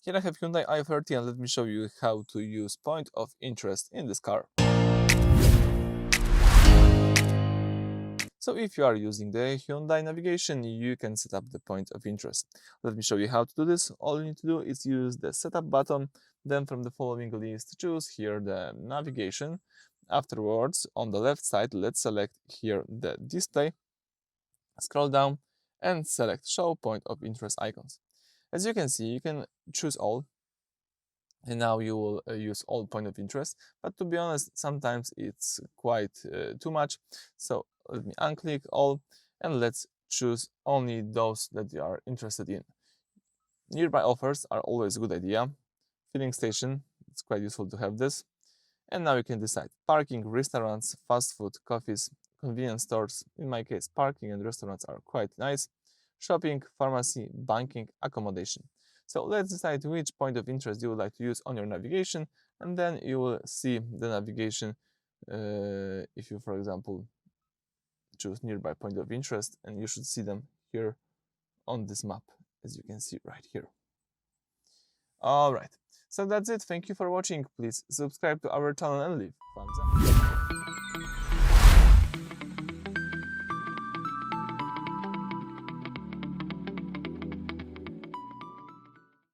Here I have Hyundai i30 and let me show you how to use point of interest in this car. So if you are using the Hyundai navigation, you can set up the point of interest. Let me show you how to do this. All you need to do is use the setup button, then from the following list choose here the navigation. Afterwards, on the left side, let's select here the display, scroll down and select show point of interest icons. As you can see, you can choose all, and now you will use all point of interest, but to be honest, sometimes it's quite too much. So let me unclick all and let's choose only those that you are interested in. Nearby offers are always a good idea. Filling station, it's quite useful to have this. And now you can decide parking, restaurants, fast food, coffees, convenience stores. In my case, parking and restaurants are quite nice. Shopping, pharmacy, banking, accommodation. So let's decide which point of interest you would like to use on your navigation, and then you will see the navigation if you, for example, choose nearby point of interest, and you should see them here on this map, as you can see right here. All right, so that's it. Thank you for watching. Please subscribe to our channel and leave thumbs up.